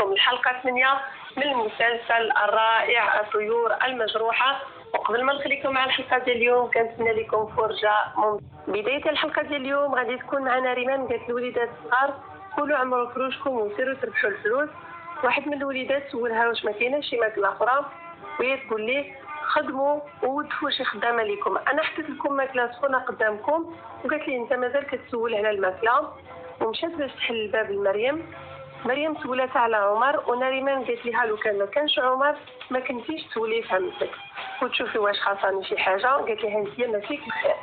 بكم الحلقة 8 من المسلسل الرائع الطيور المجروحة. وقبل ما نخليكم مع الحلقة ديال اليوم كنتمنى لكم فرجة بداية الحلقة ديال اليوم غادي تكون معنا ريمان قالت الوليدات الصغار كلوا عمروا فلوسكم وسيروا تربحوا الفلوس. واحد من الوليدات سولها واش ما كايناش شي ماكله اخرى وهي تقول ليه خدموا ودفوا شي خدامه لكم، انا حطيت لكم ماكله سخونه قدامكم. وقالت لي انت مازال كتسول على الماكله ومشات باش تحل الباب لمريم. مريم سولتها على عمر ونريمان قالت لها لو كان ما كانش عمر ما كنتيش تولي فهمتك وتشوفي واش خاصني شي حاجه. قالت لها انت ما فيك الخير.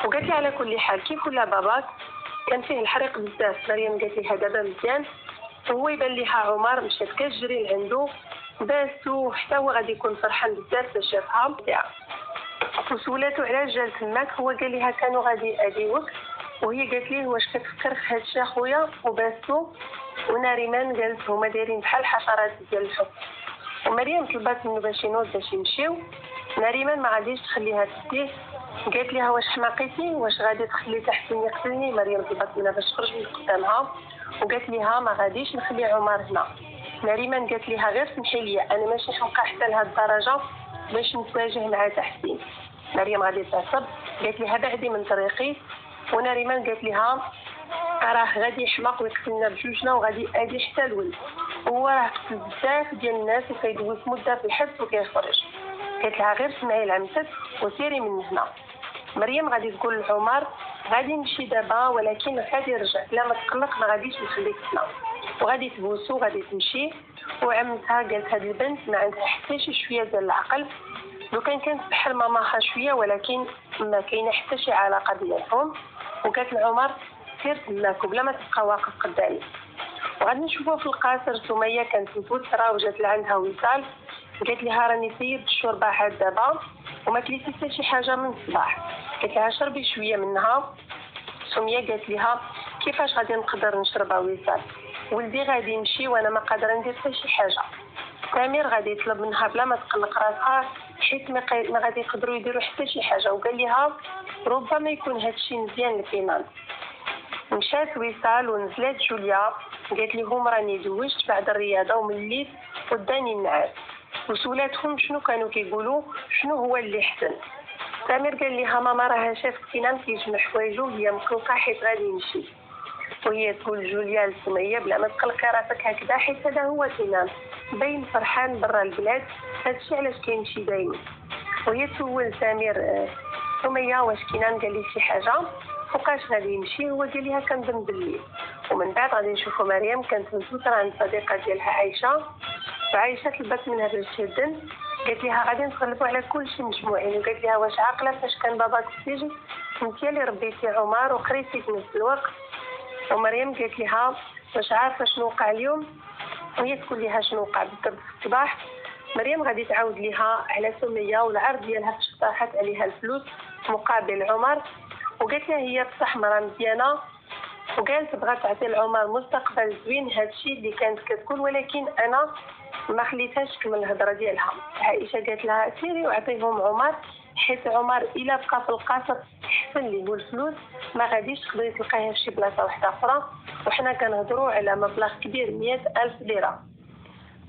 وقالت لي على كل حال كيف ولا باباك كان فيه الحريق بزاف. مريم قالت لها دابا مزيان. هو يبان ليها عمر مشات كتجري لعندو باسو حتى هو غادي يكون فرحان بزاف باش شافها وسولاتو علاش جا تماك. هو قال لها كانوا غادي يأذيوك وهي قالت ليه واش كتفكر في هادشي اخويا وباسو. وناريمان قالت هما دايرين بحال الحشرات ديال الحب. ومريم طلبات منه باش ينوض باش يمشيو. ناريمان ما غاديش تخليها تديه قالت لها واش حماقيتي واش غادي تخلي تحسن يقتلني. مريم طلبات منها باش تخرج من قدامها وقالت لها ما غاديش نخلي عمر هنا. ناريمان قالت لها غير سمحي لي انا ماشي حمقى حتى لهاد الدرجه باش نتواجه مع تحسين. مريم غادي تعصب قالت لها بعدي من طريقي. وناريمان قالت لها راه غادي يحمق ويقتلنا بجوجنا وغادي يأذي حتى الولد. هو راه قتل بزاف ديال الناس وكيدوز مده في الحبس وكيخرج. قالت لها غير سمعي لعمتك وسيري من هنا. مريم غادي تقول لعمر غادي نمشي دابا ولكن غادي نرجع لا ما تقلق ما غاديش نخليك هنا. وغادي تبوسو غادي تمشي. وعمتها قالت هاد البنت ما عندها حتى شي شويه ديال العقل لو كانت بحال ماماها شويه ولكن ما كاينه حتى شي علاقه ديالهم. وقالت لعمر سير تماك وبلا ما تبقى واقف قدامي. وغادي نشوفوا في القصر سميه كانت متوتره وجات لعندها وصال قالت لها راني سيد الشوربه عاد دابا وما كليتي حتى شي حاجه من الصباح. قالت لها شربي شويه منها. سميه قالت لها كيفاش غادي نقدر نشربها وصال ولدي غادي يمشي وانا ما قادره ندير حتى شي حاجه. سمير غادي يطلب منها بلا ما تقلق راسها حيت ما غادي يقدروا يديروا حتى شي حاجه. وقال لها ربما يكون هادشي مزيان لكينان. مشات وصال ونزلت جوليا قالت لهم راني دوجت بعد الرياضه ومليت وداني النعاس. وسولاتهم شنو كانوا كيقولوا شنو هو اللي حسن. سمير قال لها ماما راه شافت كينان كيجمع حوايجو هي مقلقه حيت غادي يمشي. وهي تقول جوليا لسميه بلا ما تقلقي راسك هكذا حيت هذا هو كينان باين فرحان برا البلاد هادشي علاش كيمشي دايما. وهي تسول سمير سميه واش كينان قال لي شي حاجه فوقاش غادي يمشي. هو قال لها كنظن بالليل. ومن بعد غادي نشوفوا مريم كانت متوتره عند صديقه ديالها عايشه. وعايشه طلبت منها باش تهدن قالت لها غادي نتغلبوا على كل شيء مجموعين. وقالت لها واش عاقله فاش كان باباك في السجن انت اللي ربيتي عمر وقريتي في نفس الوقت. ومريم قالت لها واش عارفه شنو وقع اليوم. وهي تقول لها شنو وقع بالضبط في الصباح. مريم غادي تعاود لها على سميه والعرض ديالها فاش اقترحت عليها الفلوس مقابل عمر. وقالت لها هي بصح مرا مزيانه وقالت بغات تعطي لعمر مستقبل زوين هادشي اللي كانت كتقول ولكن انا ما خليتهاش تكمل الهضره ديالها. عائشه قالت لها سيري وعطيهم عمر حيت عمر الا بقى في القصر احسن ليه والفلوس ما غاديش تقدري تلقايها في شي بلاصه واحده اخرى وحنا كنهضروا على مبلغ كبير 100,000 ليره.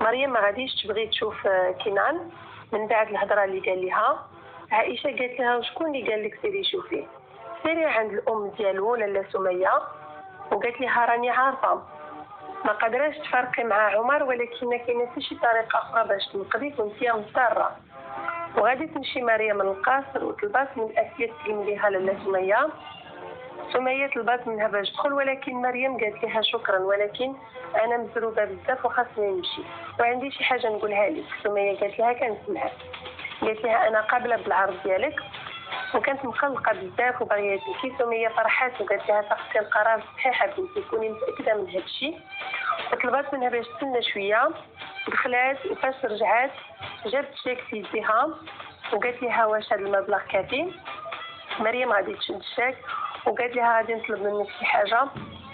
مريم ما غاديش تبغي تشوف كنعان من بعد الهضره اللي قال لها. عائشه قالت لها وشكون اللي قال لك سيري شوفي سيري عند الام ديالو لاله سميه. وقالت لها راني عارفه ما قدرش تفرقي مع عمر ولكن كاينه حتى شي طريقه اخرى باش تنقذيك وانت مضطره. وغادي تمشي مريم للقصر وطلبات من الاسياد تسلم ليها لاله سميه. سميه طلبات منها باش تدخل ولكن مريم قالت لها شكرا ولكن انا مزروبه بزاف وخاصني نمشي وعندي شي حاجه نقولها لك. سميه قالت لها كنسمعك. قالت لها انا قابله بالعرض ديالك وكانت مقلقه بزاف وباغيه تبكي. سميه فرحات وقالت لها تاخذي القرار الصحيح بنتي كوني متاكده من هذا الشيء. وطلبات منها باش تستنى شويه. دخلات وفاش رجعات جابت شيك في يديها وقالت لها واش هذا المبلغ كافي. مريم غادي تشد الشيك وقالت لها غادي نطلب منك شي حاجه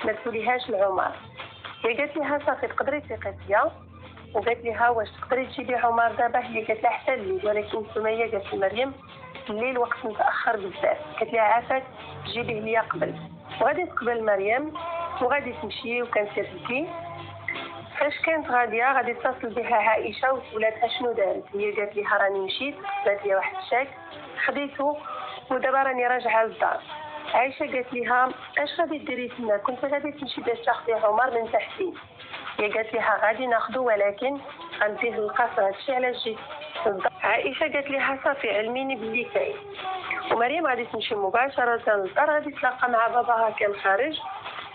ما تقوليهاش لعمر. هي قالت لها صافي تقدري تثقي فيا. وقالت لها واش تقدري تجيبي عمر دابا. هي قالت لها حتى الليل ولكن سميه قالت لمريم الليل وقت متاخر بزاف. قالت لها عافاك جيبيه ليا قبل. وغادي تقبل مريم وغادي تمشي وكانت تبكي. فاش كانت غاديه غادي اتصل بها عائشه وسولاتها شنو دارت. هي قالت لها راني مشيت قالت لي واحد الشاك خديته ودابا راني راجعه للدار. عائشه قالت لها اش غادي ديري تما؟ كنت غادي تمشي باش تاخذي عمر من تحتين. هي قالت لها غادي ناخذو ولكن غنديه للقصر. هادشي علاش جيت للدار. عائشه قالت لها صافي علميني باللي كاين. ومريم غادي تمشي مباشره للدار غادي تلاقى مع باباها كان خارج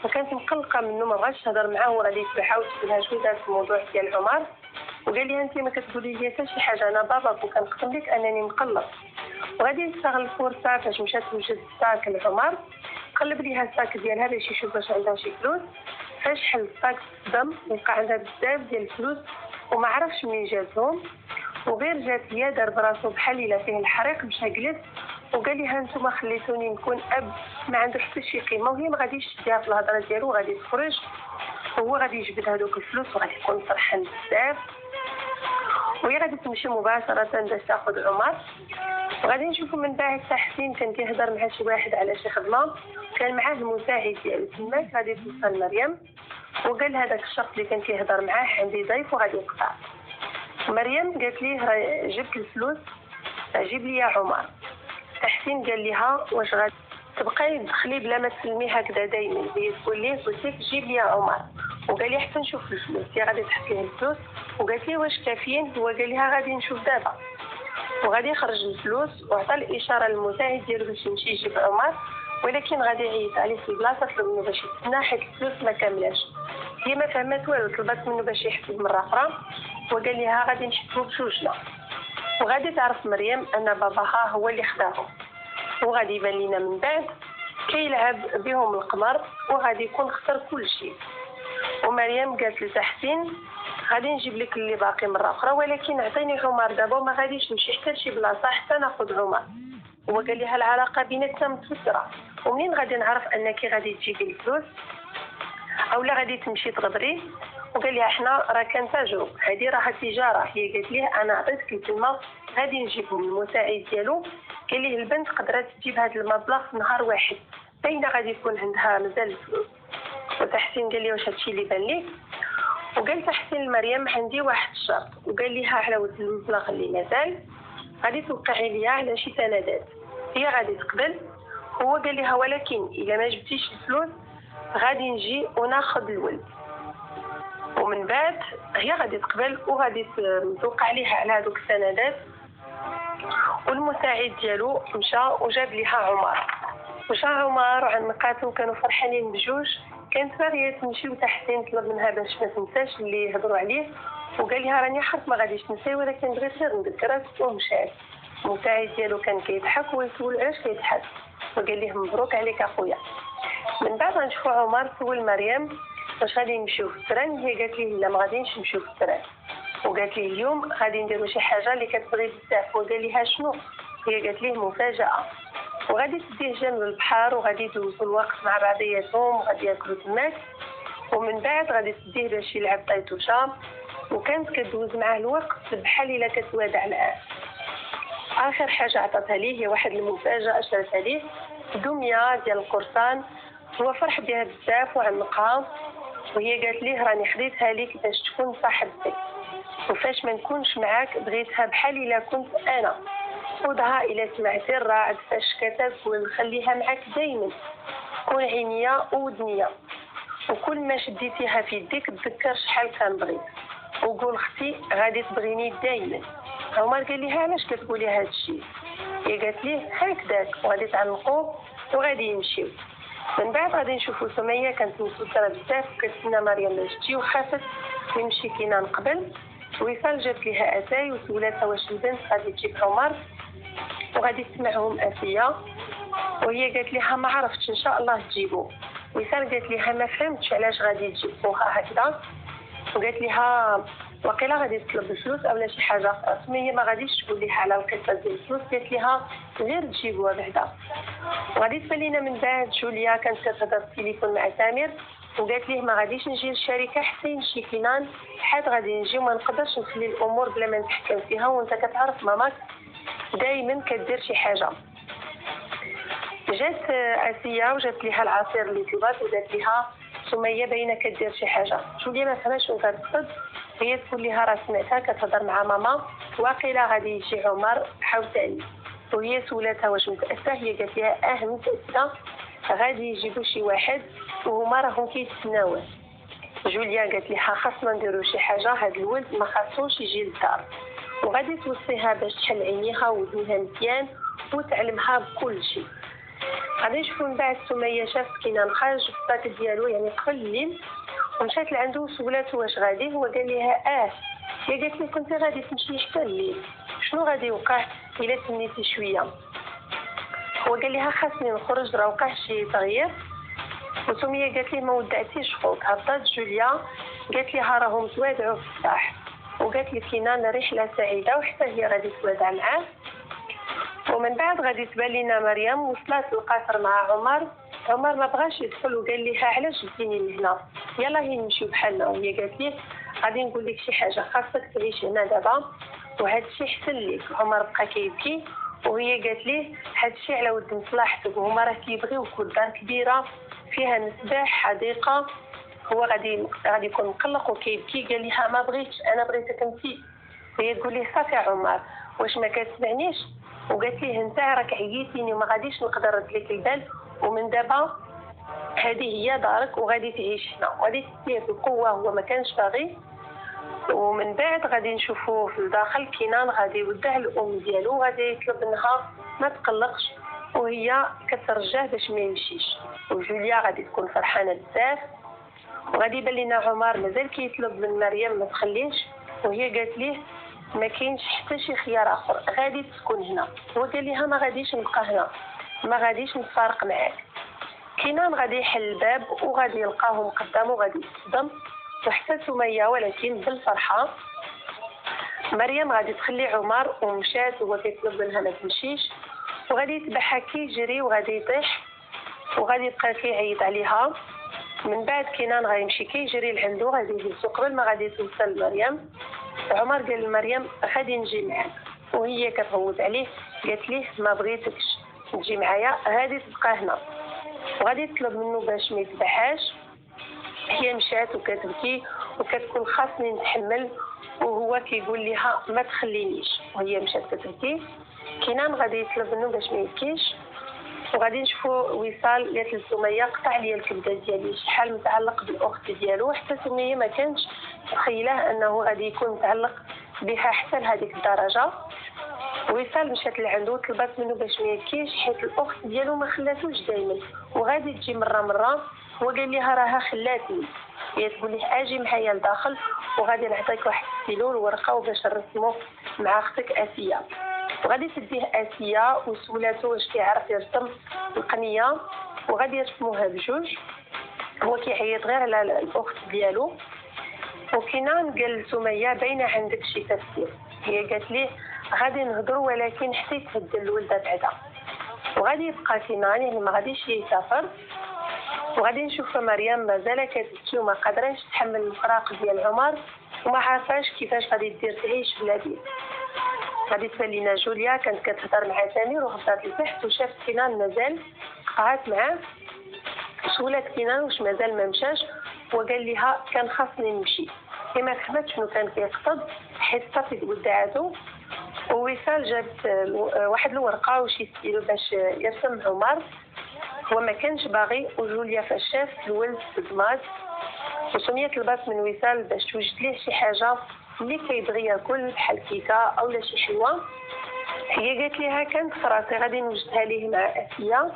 وكانت مقلقه منه ما بغاش تهضر معاه وغادي يتبعها وتسولها شنو دار في الموضوع ديال عمر. وقال لها انت ما كتقولي لي حتى شي حاجه انا باباك وكنقسم لك انني مقلق. وغادي يستغل الفرصه فاش مشات توجد الساك لعمر قلب ليها الساك ديالها باش يشوف واش عندها شي فلوس. فاش حل الساك صدم لقى عندها بزاف ديال الفلوس وما عرفش منين جاتهم وغير جات هي دار براسو بحال الا فيه الحريق مشى جلس وقال لها نتوما خليتوني نكون اب ما عنده حتى شي قيمه. وهي ما غاديش تديها في الهضره ديالو غادي تخرج وهو غادي يجبد هذوك الفلوس وغادي يكون فرحان بزاف. وهي غادي تمشي مباشره باش تاخذ عمر. وغادي نشوفوا من بعد حسين كان كيهضر مع شي واحد على شي خدمه كان معاه المساعد ديالو. تماك غادي توصل مريم وقال هذاك الشخص اللي كان كيهضر معاه عندي ضيف وغادي يقطع. مريم قالت ليه راه جبت الفلوس جيب لي عمر. حسين قال لها واش غادي تبقاي تدخلي بلا ما تسلمي هكذا دائما؟ هي تقول ليه قلت لك جيب لي عمر. وقال لي حتى نشوف الفلوس. هي غادي تحط ليه الفلوس وقالت لي واش كافيين؟ هو قال لها غادي نشوف دابا. وغادي يخرج الفلوس وعطى الاشاره للمساعد ديالو باش يمشي يجيب عمر ولكن غادي يعيط عليه في البلاصه طلب منه باش يتسنى حيت الفلوس ما كاملاش. هي ما فهمت والو طلبت منه باش يحسب مره اخرى وقال لها غادي نشوفو بجوجنا. وغادي تعرف مريم ان باباها هو اللي خداهم وغادي يبان لينا من بعد كيلعب بهم القمر وغادي يكون خسر كل شيء. ومريم قالت لتحسين غادي نجيب لك اللي باقي مره اخرى ولكن عطيني عمر دابا وما غاديش نمشي حتى لشي بلاصه حتى ناخذ عمر. هو قال لها العلاقه بيناتنا متوتره ومنين غادي نعرف انك غادي تجيبي الفلوس او لا غادي تمشي تغدري؟ وقال لها احنا راه كنتاجروا هذه راه تجاره. هي قالت ليه انا عطيتك الكلمه غادي نجيبهم. المساعد ديالو قال ليه البنت قدرت تجيب هذا المبلغ في نهار واحد باينه غادي يكون عندها مازال الفلوس. وتحسين قال لي واش هادشي اللي بان ليك؟ وقال تحسين لمريم عندي واحد الشرط. وقال لها على ود المبلغ اللي مازال غادي توقعي ليا على شي سندات. هي غادي تقبل. هو قال لها ولكن الا ما جبتيش الفلوس غادي نجي وناخذ الولد. ومن بعد هي غادي تقبل وغادي توقع ليها على هذوك السندات. والمساعد ديالو مشى وجاب ليها عمر. مشى عمر عن نقاتو كانوا فرحانين بجوج. كانت باغيه تمشي وتحسين طلب منها باش ما تنساش اللي يهضروا عليه وقال لها راني حرت ما غاديش نساي ولكن بغيت غير نذكرك. ومشات. المساعد ديالو كان كيضحك ويسول علاش كيضحك وقال ليه مبروك عليك اخويا. من بعد غنشوفوا عمر سول مريم واش غادي نمشيو في التران. هي قالت ليه لا ما غاديش نمشيو في التران. وقالت ليه اليوم غادي نديروا شي حاجه اللي كتبغي بزاف. وقال لها شنو؟ هي قالت ليه مفاجاه. وغادي تديه جنب البحر وغادي يدوزوا الوقت مع بعضياتهم وغادي ياكلوا تماك. ومن بعد غادي تديه باش يلعب طيطوشه وكانت كدوز معاه الوقت بحال الا كتوادع الان. اخر حاجه عطاتها ليه هي واحد المفاجاه اشرتها ليه دميه ديال القرصان. هو فرح بها بزاف وعنقها وهي قالت ليه راني خديتها ليك باش تكون صاحبتي وفاش ما نكونش معاك بغيتها بحال الا كنت انا. خذها الى سمعتي الرعد فاش كتاكل خليها معاك دائما. كون عينيه وودنيه وكل ما شديتيها في يديك تذكر شحال كنبغيك وقول اختي غادي تبغيني دائما. عمر قال لها علاش كتقولي هذا الشيء؟ هي قالت ليه هكذاك. وغادي تعلقوا وغادي يمشيو. من بعد غادي نشوفوا سميه كانت متوتره بزاف وكتسنى مريم باش تجي وخافت تمشي كينا نقبل. وصال جات ليها اتاي وسولاتها واش البنت غادي تجيب عمر وغادي تسمعهم اسيه. وهي قالت لها ما عرفتش ان شاء الله تجيبو. وصال قالت لها ما فهمتش علاش غادي تجيبوها هكذا. وقالت لها وقيلا غادي تطلب الفلوس اولا شي حاجه. سميه ما غاديش تقول لها على القصه ديال الفلوس. قالت لها غير تجيبوها بعدا. وغادي تبان لينا من بعد جوليا كانت كتهضر في التليفون مع سامر وقالت ليه ما غاديش نجي للشركه حتى يمشي كينان حيت غادي نجي وما نقدرش نخلي الامور بلا ما نتحكم فيها وانت كتعرف ماماك دائما كدير شي حاجه. جات اسيه وجات ليها العصير اللي طلبات وقالت لها سميه باينه كدير شي حاجه. جوليا ما فهماش شنو كتقصد، هي تقول لها راه سمعتها كتهضر مع ماما واقيلا غادي يجي عمر عاوتاني، وهي سولاتها واش متأسفة، هي قالت لها متأسفة، غادي يجيبوا شي واحد وهما راهم كيتسناوه. جوليا قالت لها خاصنا نديرو شي حاجه، هاد الولد ما خاصوش يجي للدار، وغادي توصيها باش تحل عينيها ودنيها مزيان وتعلمها بكل شيء. غادي نشوفوا من بعد سميه شافت كينان خرج في الباك ديالو يعني قبل الليل، ومشات لعندو وسولاتو واش غادي، هو قال لها هي قالت لي كنت غادي تمشي حتى الليل، شنو غادي يوقع الا تمنيتي شويه؟ هو قال لها خاصني نخرج راه وقع شي تغيير. وسميه قالت لي ما ودعتيش خوك. هبطات جوليا قالت لها راهم توادعوا في الصباح، وقالت لي كينان رحله سعيده، وحتى هي غادي تودع معاه. ومن بعد غادي تبان لنا مريم وصلت للقصر مع عمر. عمر ما بغاش يدخل وقال لها علاش جيتيني لهنا، يلا هي نمشيو بحالنا. وهي قالت لي غادي نقول لك شي حاجه، خاصك تعيش هنا دابا وهذا الشيء حسن ليك. عمر بقى كيبكي وهي قالت لي هذا الشيء على ود مصلحتك، وهما راه كيبغيو كل دار كبيره فيها مسبح حديقه. هو غادي يكون مقلق وكيبكي. قال لها ما بغيتش، انا بغيتك انت. هي تقول لي صافي عمر واش ما كتسمعنيش؟ وقالت ليه انت راك عييتيني وما غاديش نقدر نرد لك البال، ومن دابا هذه هي دارك وغادي تعيش هنا وغادي تديه بقوه. هو ما كانش باغي. ومن بعد غادي نشوفوه في الداخل كينان غادي يودع الام ديالو وغادي يطلب منها ما تقلقش، وهي كترجاه باش ما يمشيش. وجوليا غادي تكون فرحانه بزاف. وغادي يبان لنا عمر مازال كيطلب من مريم ما تخليش، وهي قالت ليه ما كاينش حتى شي خيار اخر، غادي تكون هنا. هو قال لها ما غاديش نبقى هنا، ما غاديش نتفارق معاك. كينان غادي يحل الباب وغادي يلقاهم قدامه، غادي يتصدم وحتى سميه، ولكن بالفرحه. مريم غادي تخلي عمر ومشات وهو كيطلب منها ما تمشيش، وغادي يتبعها كيجري وغادي يطيح وغادي يبقى كيعيط عليها. من بعد كينان غيمشي كيجري لعندو، غادي يهزو قبل ما غادي توصل لمريم. عمر قال لمريم غادي نجي معاك، وهي كتغوت عليه قالت ليه ما بغيتكش تجي معايا، غادي تبقى هنا. وغادي تطلب منه باش ما يتبعهاش. هي مشات وكتبكي وكتقول خاصني نتحمل، وهو كيقول لها ما تخلينيش، وهي مشات كتبكي. كينان غادي يطلب منه باش ما يبكيش. وغادي نشوفوا وصال قالت لسميه قطع لي الكبده ديالي، شحال متعلق بالاخت ديالو، حتى سميه ما كانتش متخيله انه غادي يكون متعلق بها حتى لهذيك الدرجه. وصال مشات لعندو طلبات منه باش ما يبكيش حيت الاخت ديالو ما خلاتوش دائما وغادي تجي مره. هو قال لها راها خلاتني. هي تقول ليه اجي معايا لداخل وغادي نعطيك واحد الستيلو والورقه باش نرسمو مع اختك اسيا. وغادي تديه اسيا وسولاتو واش كيعرف يرسم القنيه وغادي يرسموها بجوج. هو كيعيط غير على الاخت ديالو. وكينان قال لسميه باينه عندك شي تفسير. هي قالت ليه غادي نهضروا ولكن حتى يتهدى الولده بعدا. وغادي يبقى كينان يعني ما غاديش يسافر. وغادي نشوف مريم مازال كتبكي وما قادراش تحمل الفراق ديال عمر وما عارفاش كيفاش غادي دير تعيش بلا بيه. غادي تبان لينا جوليا كانت كتهضر مع سمير وهبطات لتحت وشافت كينان مازال، قعدت معاه سولات كينان واش مازال ما مشاش، وقال لها كان خاصني نمشي. هي ما فهمتش شنو كان كيقصد حيت صافي ودعاتو. ووصال جابت واحد الورقه وشي ستيلو باش يرسم عمر. هو ما كانش باغي. وجوليا فاش شافت الولد صدمات. وسميه طلبات من وصال باش توجد ليه شي حاجه اللي كيبغي ياكل بحال كيكه اولا شي حلوه. هي قالت ليها كانت فراسي غادي نوجدها ليه مع اسيا،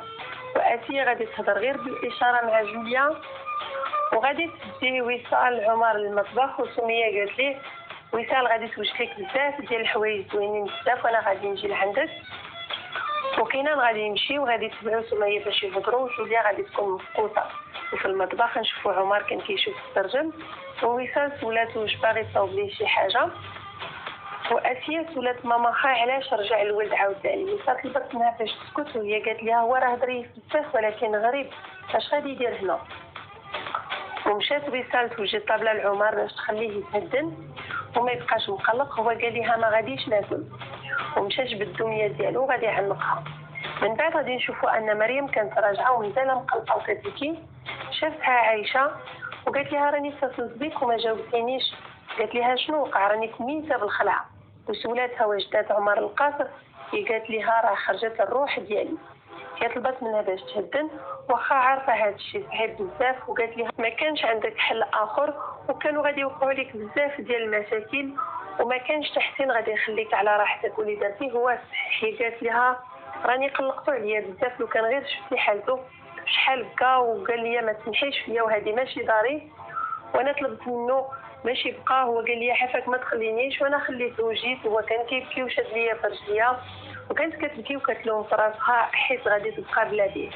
واسيا غادي تهضر غير بالاشاره مع جوليا. وغادي تدي وصال عمر للمطبخ. وسميه قالت ليه وصال غادي توجد لك بزاف ديال الحوايج زوينين بزاف وانا غادي نجي لعندك. وكينان غادي يمشي وغادي تبعو سميه باش يهضروا. وجوليا غادي تكون مفقوطه. وفي المطبخ نشوفوا عمر كان كيشوف السرجم. ووصال سولاتو واش باغي تصاوب ليه شي حاجه. واسيا سولات ماما علاش رجع الولد عاوتاني. وصلت طلبت منها باش تسكت وهي قالت لها هو راه هضري بزاف ولكن غريب اش غادي يدير هنا. ومشات وصال توجد طابله لعمر باش تخليه يتهدن وما يبقاش مقلق. هو قال لها ما غاديش ناكل ومشاش بالدميه ديالو غادي يعنقها. من بعد غادي نشوفوا ان مريم كانت راجعه ومازال مقلقه وكتبكي. شافتها عايشه وقالت لها راني اتصلت بك وما جاوبتينيش. قالت لها شنو وقع، راني ميته بالخلعه. وسولاتها واش دات عمر القاصر، هي قالت لها راه خرجت الروح ديالي. هي طلبت منها باش تهدن واخا عارفه هذا الشيء صعيب بزاف، وقالت لها ما كانش عندك حل اخر وكانوا غادي يوقعوا لك بزاف ديال المشاكل وما كانش تحسين غادي يخليك على راحتك، واللي درتي هو الصح. هي قالت لها راني قلقتو عليا بزاف، لو كان غير شفتي حالته شحال بكا وقال لي ما تسمحيش فيا وهذه ماشي داري، وانا طلبت منه باش يبقى. هو قال لي عافاك ما تخلينيش، وانا خليته وجيت. هو كان كيبكي وشد ليا في رجليا وكانت كتبكي وكتلوم في راسها حيت غادي تبقى بلا بيه.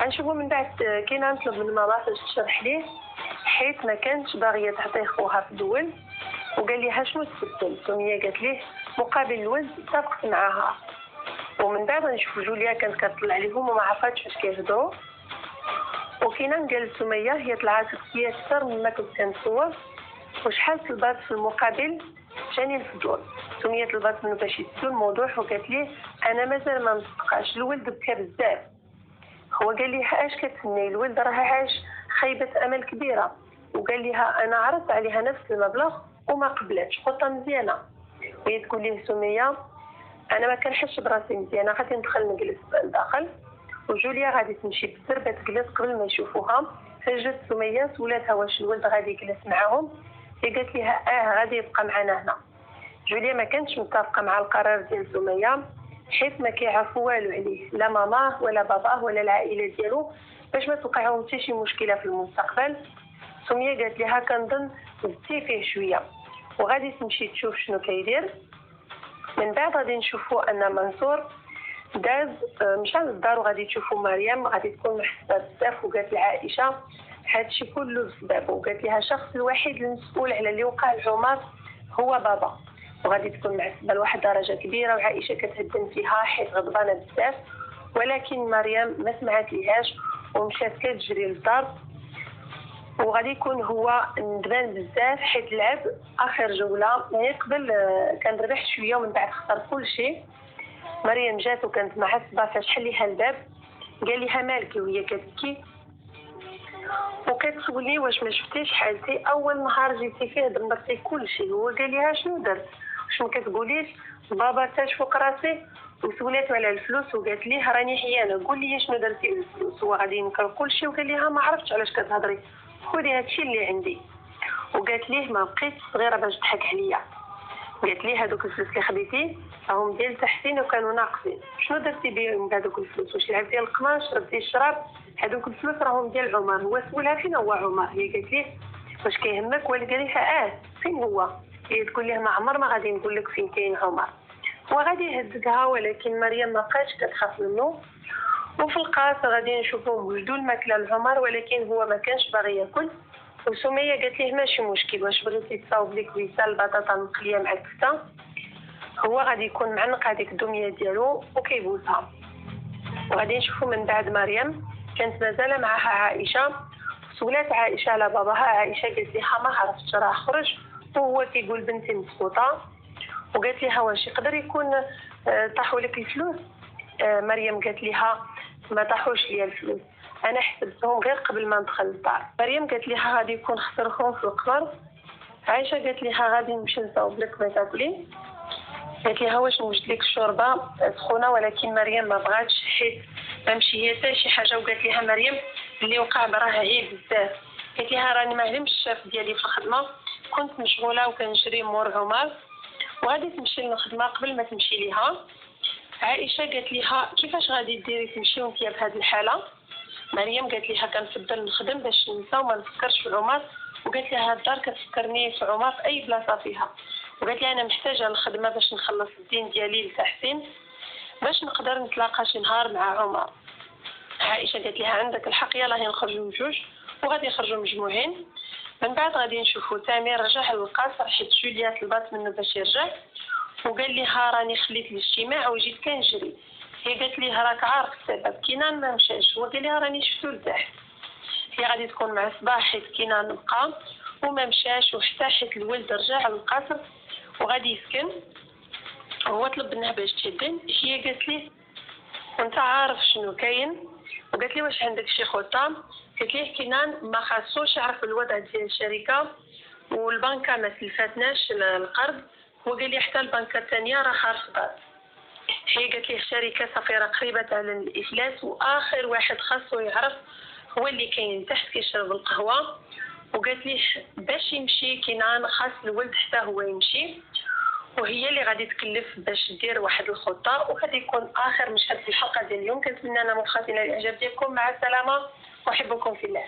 غنشوفوا من بعد كاينه نطلب من ماما باش تشرح ليه حيت ما كانتش باغيه تعطيه خوها في الاول، وقال لها شنو تبدل. سميه قالت ليه مقابل الولد اتفقت معاها. ومن بعد غنشوفوا جوليا كانت كتطلع عليهم وما عرفاتش واش كيهضروا. وكاينه قالت سميه هي طلعت هي اكثر مما كنت كنتصور، وشحال طلبات في المقابل جاني الفضول. سميه طلبات منه باش يسول الموضوع وقالت ليه انا مازال ما مصدقاش، الولد بكى بزاف. هو قال لي اش كتسني، الولد راه عاش خيبه امل كبيره. وقال لها انا عرضت عليها نفس المبلغ وما قبلتش، خطه مزيانه. وهي تقول ليه سميه انا ما كنحسش براسي مزيانه، غادي ندخل نجلس لداخل. وجوليا غادي تمشي بالدربه تجلس قبل ما يشوفوها. فجات سميه سولاتها واش الولد غادي يجلس معاهم، هي قالت لها غادي يبقى معنا هنا. جوليا ما كانتش متفقه مع القرار ديال سميه حيت ما كيعرفوا والو عليه، لا ماماه ولا باباه ولا العائله ديالو، باش ما توقعهم حتى شي مشكله في المستقبل. سميه قالت لها كنظن زدتي فيه شويه وغادي تمشي تشوف شنو كيدير. من بعد غادي نشوفوا ان منصور داز مشى للدار وغادي تشوفوا مريم غادي تكون محسوبه بزاف. وقالت لعائشه هادشي كله بسببه، وقالت لها الشخص الوحيد المسؤول على اللي وقع لعمر هو بابا، وغادي تكون محسوبه لواحد درجه كبيره. وعائشه كتهدن فيها حيت غضبانه بزاف، ولكن مريم ما سمعت ليهاش ومشات كتجري للدار. وغادي يكون هو ندمان بزاف حيت لعب اخر جوله يعني قبل كان ربح شويه ومن بعد خسر كل شيء. مريم جات وكانت معصبه فاش حل ليها الباب، قال لها مالكي وهي كتبكي وكتسولي واش ما شفتيش حالتي اول نهار جيتي فيه دمرتي كل شيء. هو قال لها شنو درت واش ما كتقوليش بابا تاش فوق راسي. وسولاتو على الفلوس وقالت ليه راني حيانه قول لي شنو درتي بالفلوس. هو غادي ينكر كل شيء وقال لها ما عرفتش علاش كتهضري، خذي هادشي اللي عندي. وقالت ليه ما بقيت صغيره باش تضحك عليا. قالت ليه هذوك الفلوس اللي خديتي راهم ديال تحسين وكانوا ناقصين، شنو درتي بهم بهذوك الفلوس؟ واش لعبتي القماش شربتي الشراب؟ هذوك الفلوس راهم ديال عمر. هو سولها فين هو عمر، هي قالت ليه واش كيهمك؟ ولا قال لها فين هو؟ هي تقول ليه ما عمر ما غادي نقول لك فين كاين عمر. وغادي يهددها ولكن مريم ما بقاتش كتخاف منه. وفي القاصر غادي نشوفوهم وجدوا الماكله لعمر ولكن هو ما كانش باغي ياكل. وسميه قالت ليه ماشي مشكل، واش بغيتي تصاوب لك بيسا البطاطا المقليه مع الكفته؟ هو غادي يكون معنق هذيك الدميه ديالو وكيبوسها. وغادي نشوفوا من بعد مريم كانت مازال معها عائشه. سولات عائشه على باباها، عائشه قالت لها ما عرفتش راه خرج وهو كيقول بنتي مسقوطه. وقالت لها واش يقدر يكون طاحوا لك الفلوس؟ مريم قالت لها ما طاحوش ليا الفلوس، انا حسبتهم غير قبل ما ندخل الدار. مريم قالت لها غادي يكون خسرهم في القمر. عائشه قالت لها غادي نمشي نصاوب لك ما تاكلي. قالت لها واش نوجد لك الشوربه سخونه، ولكن مريم ما بغاتش حيت ما مشي هي حتى شي حاجه. وقالت لها مريم اللي وقع راه عيب بزاف. قالت لها راني ما علمش الشاف ديالي في الخدمه، كنت مشغوله وكنجري مور عمر وغادي تمشي للخدمه قبل ما تمشي ليها. عائشه قالت لها كيفاش غادي ديري تمشي وانت بهذه الحاله؟ مريم قالت لها كنفضل نخدم باش ننسى وما نفكرش في عمر. وقالت لها الدار كتفكرني في عمر في اي بلاصه فيها. وقالت لها انا محتاجه الخدمه باش نخلص الدين ديالي لتحسين باش نقدر نتلاقى شي نهار مع عمر. عائشه قالت لها عندك الحق، يلاه نخرجوا بجوج. وغادي يخرجوا مجموعين. من بعد غادي نشوفوا تامر رجع للقاصر حيت جوليا طلبات منه باش يرجع وقال لها راني خليت الاجتماع وجيت كنجري. هي قالت ليه راك عارف السبب، كينان ما مشاش. هو قال لها راني شفتو لتحت. هي غادي تكون مع صباح حيت كينان بقى وما مشاش، وحتى حيت الولد رجع للقصر وغادي يسكن. هو طلب منها باش تهدن. هي قالت ليه وانت عارف شنو كاين؟ وقالت لي واش عندك شي خطه؟ قلت ليه كنان ما خاصوش يعرف الوضع ديال الشركه، والبنكه ما سلفتناش القرض، وقال لي حتى البنكه الثانيه راه خارجه. هي قالت لي الشركه صافي راه قريبه على الافلاس، واخر واحد خاصو يعرف هو اللي كاين تحت كيشرب القهوه. وقالت لي باش يمشي كنان خاص الولد حتى هو يمشي، وهي اللي غادي تكلف باش دير واحد الخطه. وغادي يكون اخر مشهد في الحلقه ديال اليوم. كنتمنى انا مخاطرين الاعجاب ديالكم. مع السلامه، احبكم في الله.